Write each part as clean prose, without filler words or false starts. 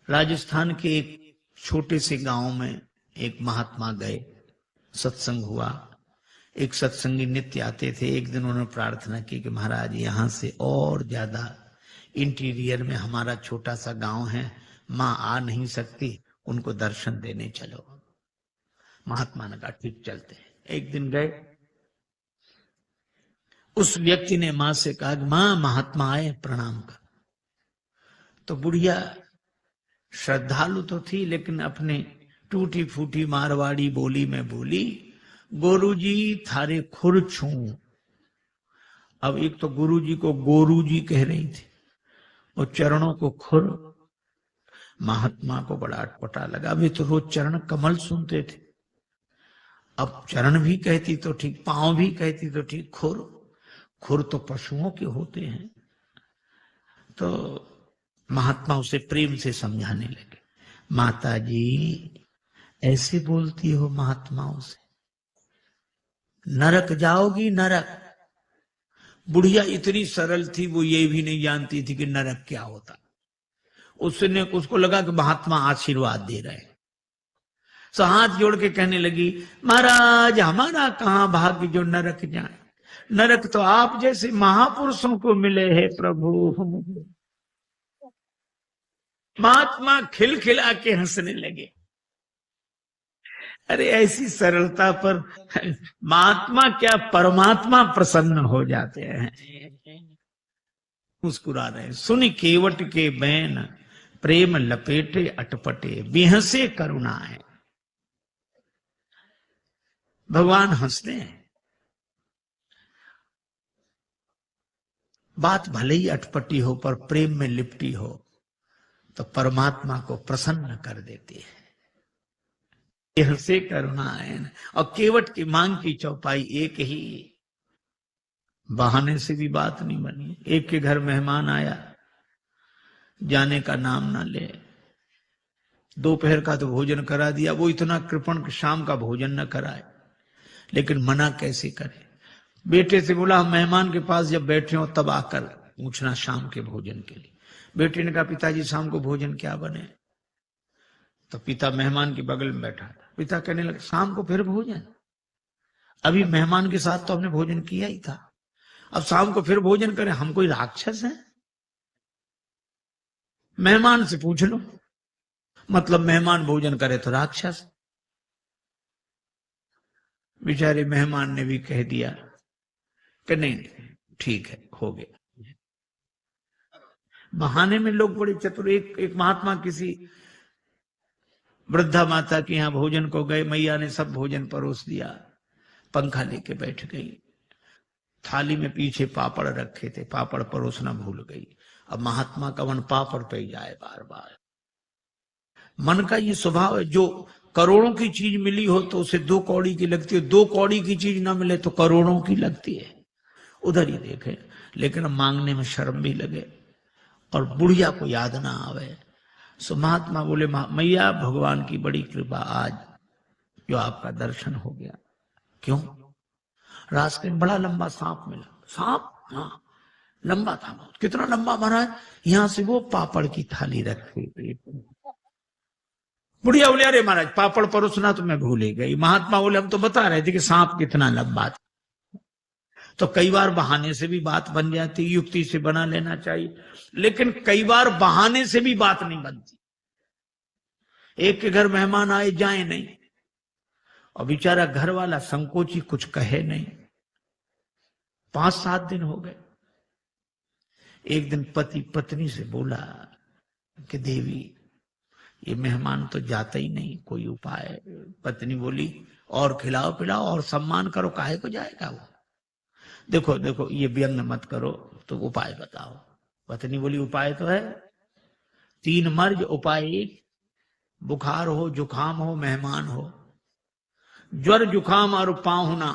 राजस्थान के एक छोटे से गांव में एक महात्मा गए, सत्संग हुआ। एक सत्संगी नित्य आते थे। एक दिन उन्होंने प्रार्थना की कि महाराज यहाँ से और ज्यादा इंटीरियर में हमारा छोटा सा गांव है, माँ आ नहीं सकती, उनको दर्शन देने चलो। महात्मा ने कहा ठीक चलते हैं। एक दिन गए, उस व्यक्ति ने माँ से कहा कि माँ महात्मा आए, प्रणाम कर। तो बुढ़िया श्रद्धालु तो थी, लेकिन अपने टूटी फूटी मारवाड़ी बोली में बोली, गुरुजी थारे खुर छू। अब एक तो गुरुजी को गोरूजी कह रही थी और चरणों को खुर। महात्मा को बड़ा अटपटा लगा। अभी तो रोज चरण कमल सुनते थे, अब चरण भी कहती तो ठीक, पांव भी कहती तो ठीक, खुर। खुर तो पशुओं के होते हैं। तो महात्मा उसे प्रेम से समझाने लगे, माता जी ऐसे बोलती हो महात्माओं से, नरक जाओगी नरक। बुढ़िया इतनी सरल थी, वो ये भी नहीं जानती थी कि नरक क्या होता। उसको लगा कि महात्मा आशीर्वाद दे रहे हैं, तो हाथ जोड़ के कहने लगी, महाराज हमारा कहां भाग्य जो नरक जाए, नरक तो आप जैसे महापुरुषों को मिले हैं प्रभु। महात्मा खिलखिला के हंसने लगे। अरे ऐसी सरलता पर महात्मा क्या परमात्मा प्रसन्न हो जाते हैं। मुस्कुरा रहे, सुन केवट के बैन प्रेम लपेटे अटपटे, बिहसे करुणा है। भगवान हंसते हैं। बात भले ही अटपटी हो पर प्रेम में लिपटी हो तो परमात्मा को प्रसन्न कर देती है। से करुणा है। और केवट की मांग की चौपाई एक ही, बहाने से भी बात नहीं बनी। एक के घर मेहमान आया, जाने का नाम ना ले, दोपहर का तो भोजन करा दिया, वो इतना कृपण शाम का भोजन न कराए, लेकिन मना कैसे करे। बेटे से बोला हम मेहमान के पास जब बैठे हो तब आकर पूछना शाम के भोजन के लिए। बेटे ने कहा पिताजी शाम को भोजन क्या बने। तो पिता मेहमान के बगल में बैठा था। पिता कहने लगे शाम को फिर भोजन, अभी मेहमान के साथ तो हमने भोजन किया ही था, अब शाम को फिर भोजन करें, हम कोई राक्षस हैं? मेहमान से पूछ लो, मतलब मेहमान भोजन करे तो राक्षस। बेचारे मेहमान ने भी कह दिया कि नहीं ठीक है, हो गया। बहाने में लोग बड़े चतुर। एक महात्मा किसी वृद्धा माता के यहाँ भोजन को गए, मैया ने सब भोजन परोस दिया, पंखा लेके बैठ गई। थाली में पीछे पापड़ रखे थे, पापड़ परोसना भूल गई। अब महात्मा का मन पापड़ पे जाए बार बार। मन का ये स्वभाव है, जो करोड़ों की चीज मिली हो तो उसे 2 कौड़ी की लगती है, 2 कौड़ी की चीज ना मिले तो करोड़ों की लगती है। उधर ही देखे, लेकिन मांगने में शर्म भी लगे और बुढ़िया को याद ना आवे। सो महात्मा बोले मैया भगवान की बड़ी कृपा, आज जो आपका दर्शन हो गया। क्यों? रास्ते में बड़ा लंबा सांप मिला। सांप? हाँ लंबा था बहुत। कितना लंबा महाराज? यहां से वो पापड़ की थाली रखी। बुढ़िया बोले अरे महाराज पापड़ परोसना तो मैं भूल ही गई। महात्मा बोले हम तो बता रहे थे कि सांप कितना लंबा था। तो कई बार बहाने से भी बात बन जाती, युक्ति से बना लेना चाहिए, लेकिन कई बार बहाने से भी बात नहीं बनती। एक के घर मेहमान आए जाए नहीं, और बेचारा घर वाला संकोची कुछ कहे नहीं। 5-7 दिन हो गए। एक दिन पति पत्नी से बोला कि देवी ये मेहमान तो जाता ही नहीं, कोई उपाय। पत्नी बोली और खिलाओ पिलाओ और सम्मान करो, काहे को जाएगा वो। देखो देखो ये व्यंग मत करो, तो उपाय बताओ। पत्नी बोली उपाय तो है, 3 मर्ज उपाय 1, बुखार हो जुखाम हो मेहमान हो। ज्वर जुखाम और पाहुना,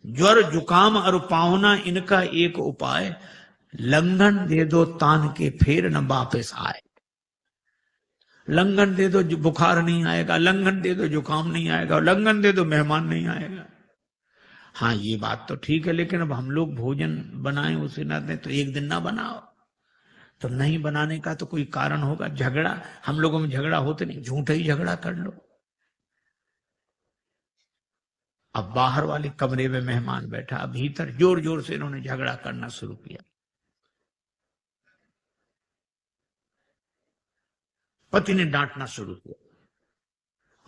ज्वर जुखाम और पाहुना इनका एक उपाय, लंघन दे दो तान के फिर न वापस आए। लंघन दे दो बुखार नहीं आएगा, लंघन दे दो जुखाम नहीं आएगा, लंघन दे दो मेहमान नहीं आएगा। हाँ ये बात तो ठीक है, लेकिन अब हम लोग भोजन बनाए उसे ना दें तो एक दिन ना बनाओ। तो नहीं बनाने का तो कोई कारण होगा। झगड़ा, हम लोगों में झगड़ा होते नहीं, झूठा ही झगड़ा कर लो। अब बाहर वाले कमरे में मेहमान बैठा, भीतर जोर जोर से इन्होंने झगड़ा करना शुरू किया। पति ने डांटना शुरू किया,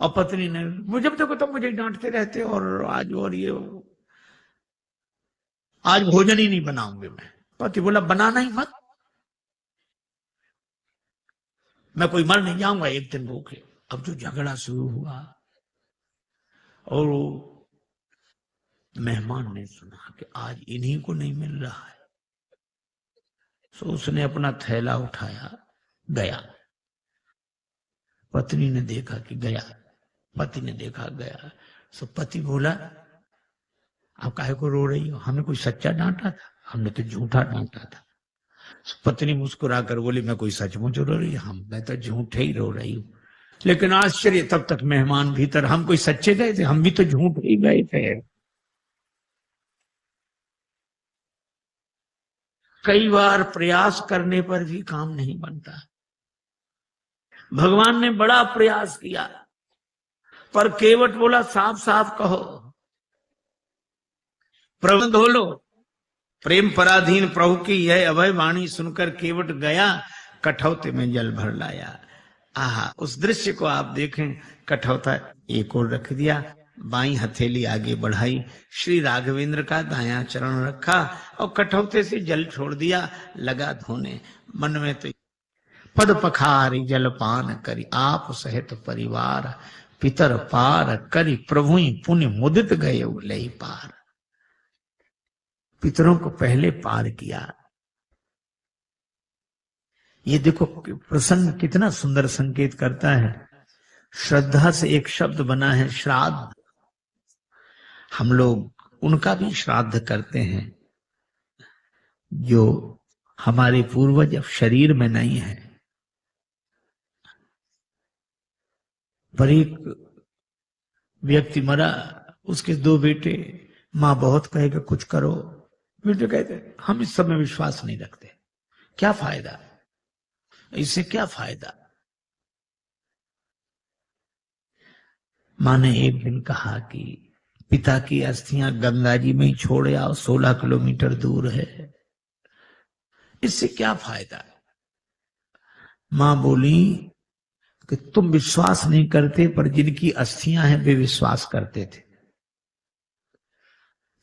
और पत्नी ने, मुझे जब देखो तब मुझे डांटते रहते, और आज और ये, आज भोजन ही नहीं बनाऊंगी मैं। पति बोला बनाना ही मत, मैं कोई मर नहीं जाऊंगा एक दिन भूखे। अब जो झगड़ा शुरू हुआ, और मेहमान ने सुना कि आज इन्हीं को नहीं मिल रहा है, तो उसने अपना थैला उठाया, गया। पत्नी ने देखा कि गया, पति ने देखा गया। तो पति बोला, आप काहे को रो रही हो, हमें कोई सच्चा डांटा था, हमने तो झूठा डांटा था। पत्नी मुस्कुरा कर बोली, मैं कोई सचमुच रो रही हूं, मैं तो झूठे ही रो रही हूं। लेकिन आश्चर्य, तब तक मेहमान भीतर, हम कोई सच्चे गए थे, हम भी तो झूठ ही गए थे। कई बार प्रयास करने पर भी काम नहीं बनता। भगवान ने बड़ा प्रयास किया, पर केवट बोला, साफ साफ कहो, प्रबंध हो लो। प्रेम पराधीन प्रभु की यह अभय वाणी सुनकर केवट गया, कठौते में जल भर लाया। आहा, उस दृश्य को आप देखें। कठौता एक और रख दिया, बाई हथेली आगे बढ़ाई, श्री राघवेंद्र का दायां चरण रखा, और कठौते से जल छोड़ दिया, लगा धोने। मन में तो, पद पखारी जल पान करी, आप सहित परिवार, पितर पार करी, प्रभु पुण्य मुदित गए लई पार। पितरों को पहले पार किया। ये देखो प्रसंग कितना सुंदर संकेत करता है। श्रद्धा से एक शब्द बना है, श्राद्ध। हम लोग उनका भी श्राद्ध करते हैं जो हमारे पूर्वज अब शरीर में नहीं है। पर एक व्यक्ति मरा, उसके दो बेटे, मां बहुत कहेगा कुछ करो, बेटे कहते हम इस सब में विश्वास नहीं रखते, क्या फायदा, इससे क्या फायदा। मां ने एक दिन कहा कि पिता की अस्थियां गंगा जी में ही छोड़ आओ, 16 किलोमीटर दूर है, इससे क्या फायदा। मां बोली कि तुम विश्वास नहीं करते, पर जिनकी अस्थियां हैं वे विश्वास करते थे।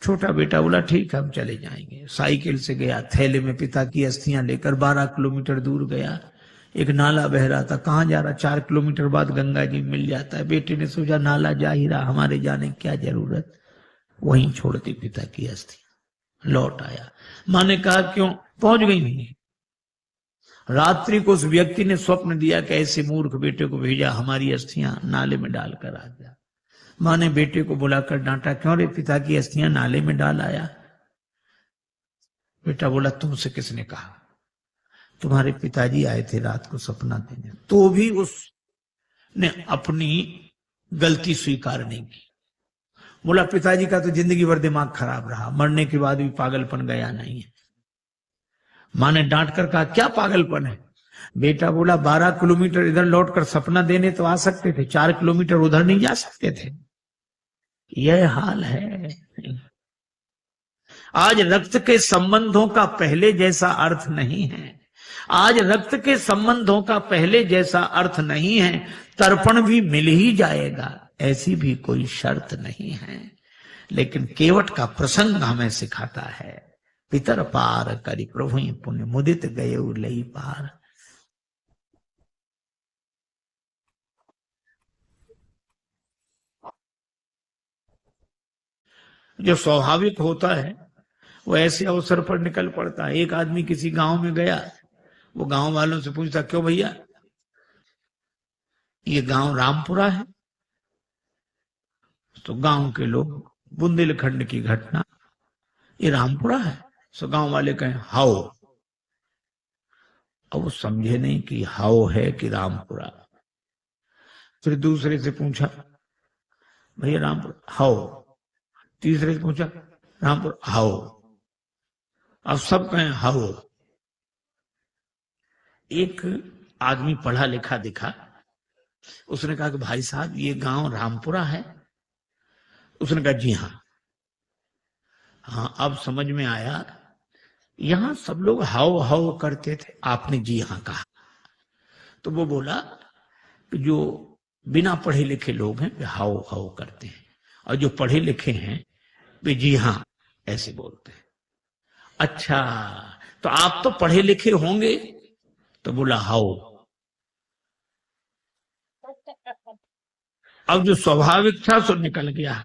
छोटा बेटा बोला ठीक है हम चले जाएंगे। साइकिल से गया, थैले में पिता की अस्थियां लेकर 12 किलोमीटर दूर गया। एक नाला बह रहा था, कहां जा रहा, 4 किलोमीटर बाद गंगा जी मिल जाता है। बेटे ने सोचा नाला जा ही रहा, हमारे जाने की क्या जरूरत, वहीं छोड़ती पिता की अस्थियां। लौट आया, मां ने कहा क्यों, पहुंच गई नहीं। रात्रि को उस व्यक्ति ने स्वप्न दिया कि ऐसे मूर्ख बेटे को भेजा, हमारी अस्थियां नाले में डालकर आ गया। मां ने बेटे को बुलाकर डांटा, क्यों रे, पिता की अस्थियां नाले में डाल आया। बेटा बोला, तुमसे किसने कहा, तुम्हारे पिताजी आए थे रात को सपना देने। तो भी उसने अपनी गलती स्वीकार नहीं की। बोला पिताजी का तो जिंदगी भर दिमाग खराब रहा, मरने के बाद भी पागलपन गया नहीं है। मां ने डांट कर कहा, क्या पागलपन है। बेटा बोला, 12 किलोमीटर इधर लौटकर सपना देने तो आ सकते थे, 4 किलोमीटर उधर नहीं जा सकते थे। यह हाल है। आज रक्त के संबंधों का पहले जैसा अर्थ नहीं है। आज रक्त के संबंधों का पहले जैसा अर्थ नहीं है। तर्पण भी मिल ही जाएगा, ऐसी भी कोई शर्त नहीं है। लेकिन केवट का प्रसंग हमें सिखाता है, पितर पार करी प्रभु पुण्य मुदित गए लई पार। जो स्वाभाविक होता है वो ऐसे अवसर पर निकल पड़ता है। एक आदमी किसी गांव में गया, वो गांव वालों से पूछता, क्यों भैया ये गांव रामपुरा है। तो गांव के लोग, बुंदेलखंड की घटना, ये रामपुरा है। तो गांव वाले कहें हाओ। अब वो समझे नहीं कि हाओ है कि रामपुरा। फिर दूसरे से पूछा, भैया रामपुरा हाओ। तीसरे से पूछा, रामपुरा हाओ। अब सब कहें हाओ। एक आदमी पढ़ा लिखा दिखा, उसने कहा कि भाई साहब ये गांव रामपुरा है? उसने कहा जी हाँ। हाँ, अब समझ में आया, यहां सब लोग हाउ हाउ करते थे, आपने जी हाँ कहा। तो वो बोला कि जो बिना पढ़े लिखे लोग हैं वे हाउ हाउ करते हैं, और जो पढ़े लिखे हैं वे जी हाँ ऐसे बोलते हैं। अच्छा, तो आप तो पढ़े लिखे होंगे? तो बोला हाउ। अब जो स्वाभाविक था सो निकल गया।